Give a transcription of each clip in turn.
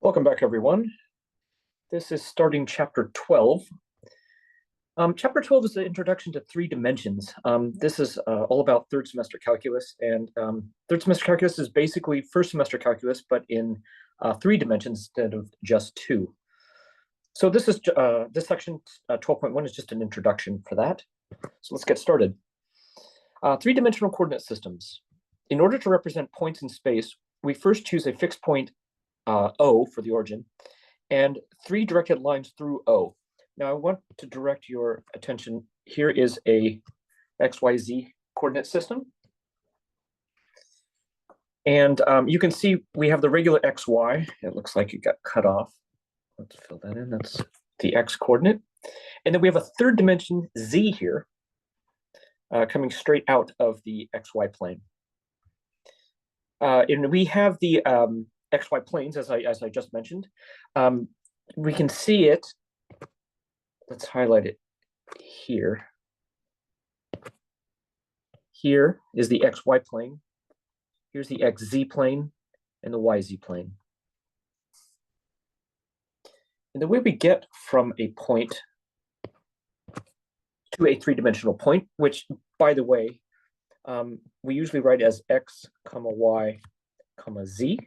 Welcome back, everyone. This is starting chapter 12. Chapter 12 is the introduction to three dimensions. This is all about third semester calculus, and third semester calculus is basically first semester calculus, but in three dimensions instead of just two. So this section 12.1 is just an introduction for that. So let's get started. Three-dimensional coordinate systems. In order to represent points in space, we first choose a fixed point O for the origin, and three directed lines through O. Now I want to direct your attention. Here is a XYZ coordinate system. And you can see we have the regular XY. It looks like it got cut off. Let's fill that in. That's the X coordinate. And then we have a third dimension Z here, coming straight out of the XY plane. And we have the XY planes, as I just mentioned. We can see it. Let's highlight it here. Here is the XY plane. Here's the XZ plane and the YZ plane. And the way we get from a point to a three-dimensional point, which, by the way, we usually write as X, Y, Z.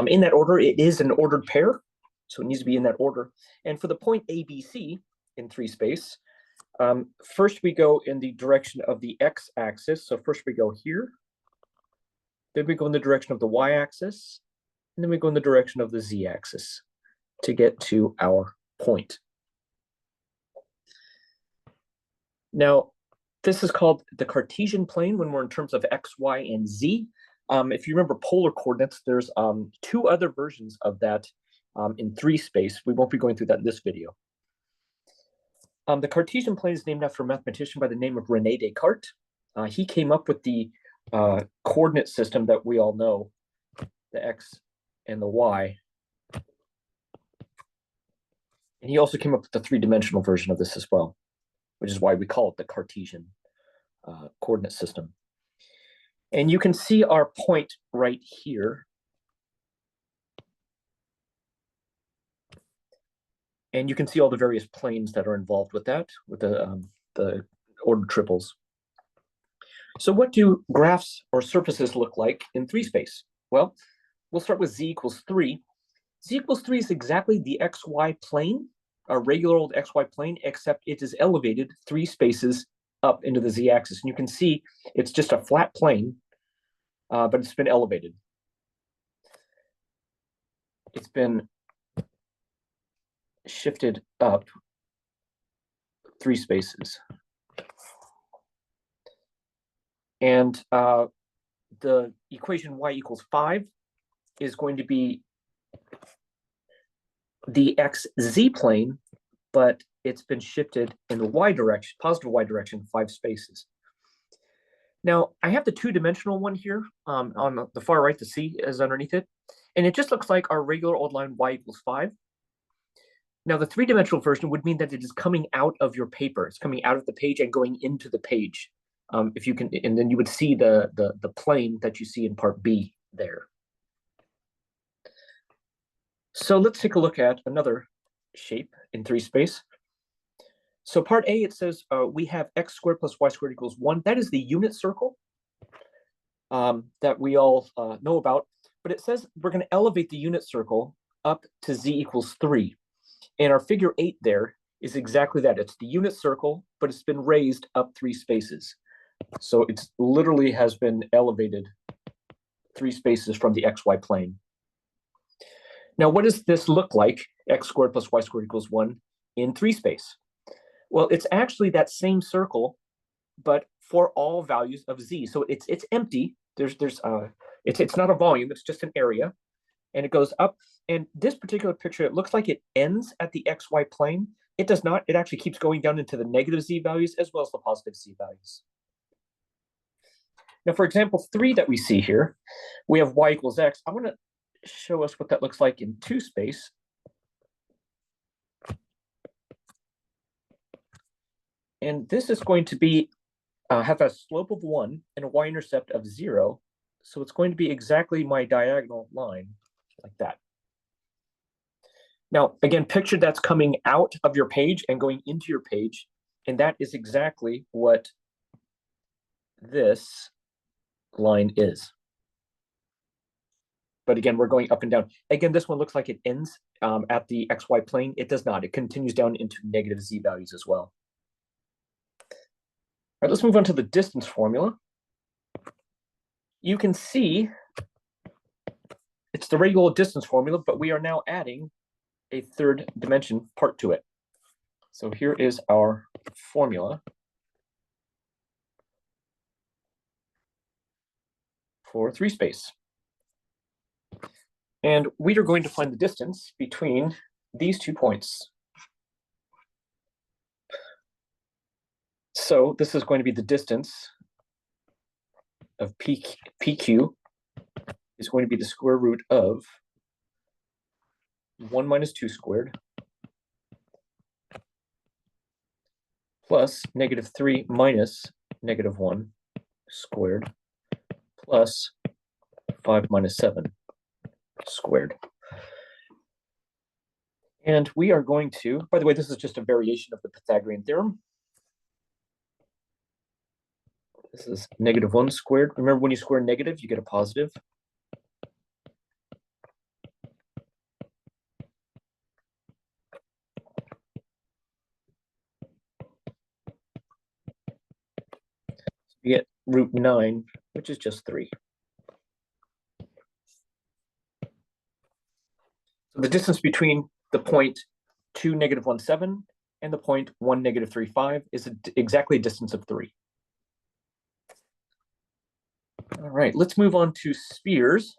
In that order, it is an ordered pair, so it needs to be in that order. And for the point ABC in three space, first we go in the direction of the X-axis. So first we go here, then we go in the direction of the Y-axis, and then we go in the direction of the Z-axis to get to our point. Now, this is called the Cartesian plane when we're in terms of X, Y, and Z. If you remember polar coordinates, there's two other versions of that in three space. We won't be going through that in this video. The Cartesian plane is named after a mathematician by the name of René Descartes. He came up with the coordinate system that we all know, the X and the Y. And he also came up with the three-dimensional version of this as well, which is why we call it the Cartesian coordinate system. And you can see our point right here. And you can see all the various planes that are involved with that, with the ordered triples. So what do graphs or surfaces look like in three space? Well, we'll start with Z equals 3. Z equals 3 is exactly the XY plane, a regular old XY plane, except it is elevated three spaces up into the Z-axis. And you can see it's just a flat plane, but it's been elevated. It's been shifted up three spaces. And the equation y equals 5 is going to be the XZ plane, but it's been shifted in the Y direction, positive Y direction, 5 spaces. Now, I have the two-dimensional one here on the far right, the C is underneath it, and it just looks like our regular old line y equals 5. Now, the three-dimensional version would mean that it is coming out of your paper. It's coming out of the page and going into the page. If you can, and then you would see the plane that you see in part B there. So let's take a look at another shape in three space. So part A, it says we have x squared plus y squared equals 1. That is the unit circle that we all know about. But it says we're going to elevate the unit circle up to z equals 3. And our figure 8 there is exactly that. It's the unit circle, but it's been raised up 3 spaces. So it literally has been elevated 3 spaces from the xy plane. Now, what does this look like, x squared plus y squared equals 1, in 3 space? Well, it's actually that same circle, but for all values of z. So it's empty. It's not a volume. It's just an area, and it goes up. And this particular picture, it looks like it ends at the xy plane. It does not. It actually keeps going down into the negative z values as well as the positive z values. Now, for example 3 that we see here, we have y equals x. I want to show us what that looks like in 2 space. And this is going to be have a slope of 1 and a y-intercept of 0. So it's going to be exactly my diagonal line, like that. Now, again, picture that's coming out of your page and going into your page, and that is exactly what this line is. But again, we're going up and down. Again, this one looks like it ends at the XY plane. It does not. It continues down into negative Z values as well. All right, let's move on to the distance formula. You can see it's the regular distance formula, but we are now adding a third dimension part to it. So here is our formula for 3-space. And we are going to find the distance between these 2 points. So this is going to be the distance of PQ is going to be the square root of 1 minus 2 squared plus negative 3 minus negative 1 squared plus 5 minus 7 squared. And we are going to, by the way, this is just a variation of the Pythagorean theorem. This is negative 1 squared. Remember, when you square negative, you get a positive. You get root 9, which is just 3. So the distance between the point 2, negative 1, 7 and the point 1, negative 3, 5 is exactly a distance of 3. All right, let's move on to spheres.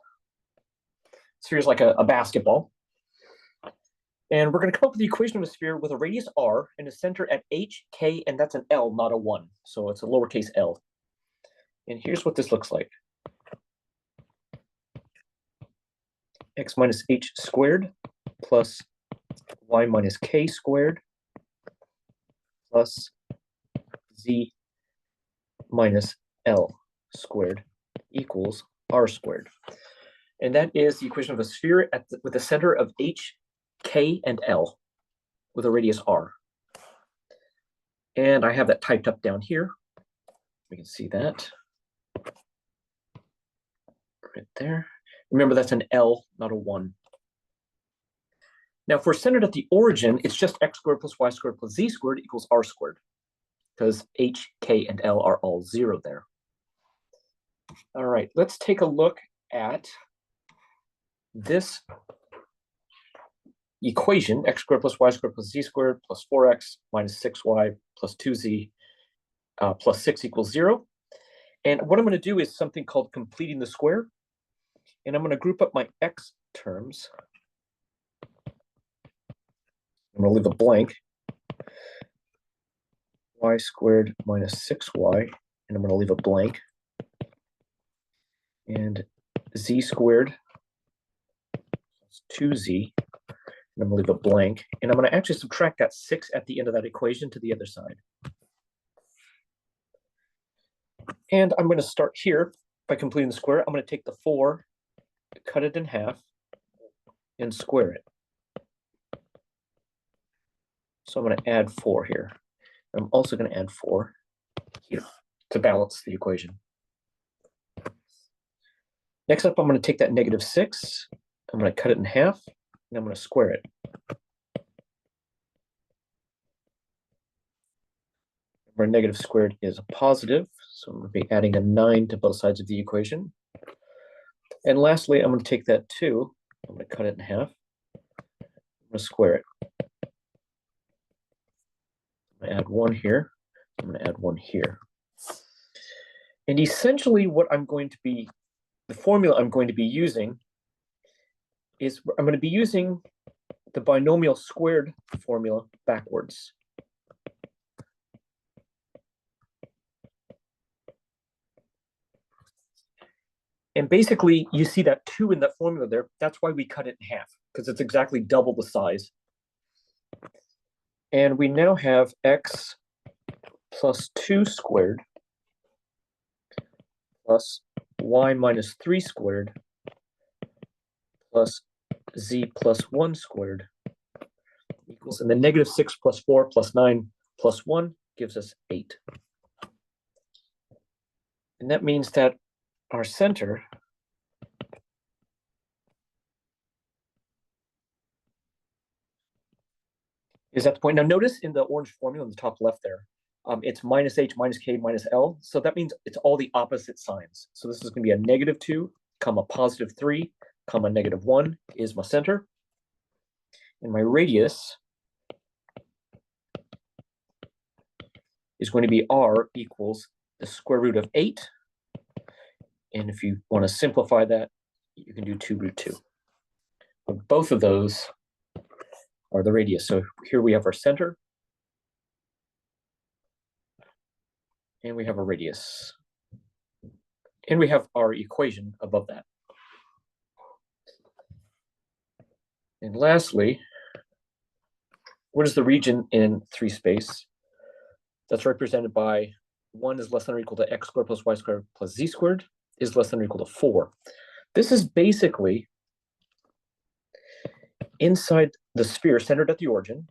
Spheres like a basketball. And we're going to come up with the equation of a sphere with a radius r and a center at h, k, and that's an L, not a 1. So it's a lowercase l. And here's what this looks like. X minus h squared plus y minus k squared plus z minus l squared equals r squared. And that is the equation of a sphere with a center of h, k, and l with a radius r. And I have that typed up down here. We can see that right there. Remember, that's an L, not a 1. Now, if we're centered at the origin, it's just x squared plus y squared plus z squared equals r squared, because h, k, and l are all 0 there. All right, let's take a look at this equation, x squared plus y squared plus z squared plus 4x minus 6y plus 2z plus 6 equals 0. And what I'm going to do is something called completing the square. And I'm going to group up my x terms. I'm going to leave a blank. Y squared minus 6y, and I'm going to leave a blank. And z squared plus 2z, and I'm going to leave a blank. And I'm going to actually subtract that 6 at the end of that equation to the other side. And I'm going to start here by completing the square. I'm going to take the 4, cut it in half, and square it. So I'm going to add 4 here. I'm also going to add 4 here to balance the equation. Next up, I'm going to take that negative 6. I'm going to cut it in half, and I'm going to square it. Remember, negative squared is a positive, so I'm going to be adding a 9 to both sides of the equation. And lastly, I'm going to take that 2. I'm going to cut it in half. I'm going to square it. I'm going to add 1 here. I'm going to add 1 here. And essentially what I'm going to be, the formula I'm going to be using is I'm going to be using the binomial squared formula backwards. And basically, you see that 2 in that formula there. That's why we cut it in half, because it's exactly double the size. And we now have x plus 2 squared plus y minus 3 squared plus z plus 1 squared equals, and then negative 6 plus 4 plus 9 plus 1 gives us 8. And that means that our center is at the point. Now notice in the orange formula on the top left there, it's minus h minus k minus l. So that means it's all the opposite signs. So this is going to be a negative 2, comma positive 3, comma negative 1 is my center. And my radius is going to be r equals the square root of 8. And if you want to simplify that, you can do 2 root 2. But both of those are the radius. So here we have our center. And we have a radius. And we have our equation above that. And lastly, what is the region in 3 space that's represented by 1 is less than or equal to x squared plus y squared plus z squared is less than or equal to 4. This is basically inside the sphere centered at the origin,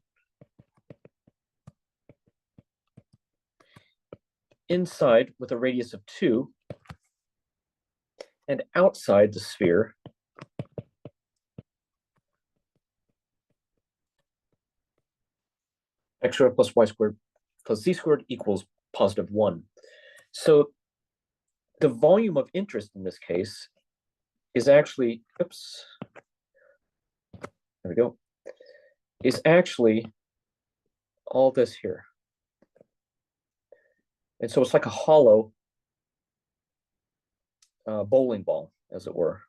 inside with a radius of 2, and outside the sphere x squared plus y squared plus z squared equals positive 1. So the volume of interest in this case is actually, oops, there we go, is actually all this here. And so it's like a hollow bowling ball, as it were.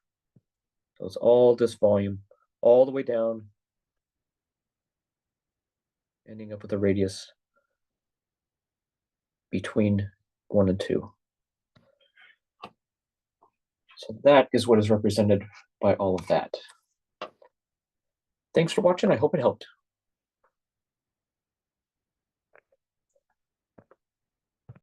So it's all this volume all the way down, ending up with a radius between 1 and 2. So that is what is represented by all of that. Thanks for watching. I hope it helped.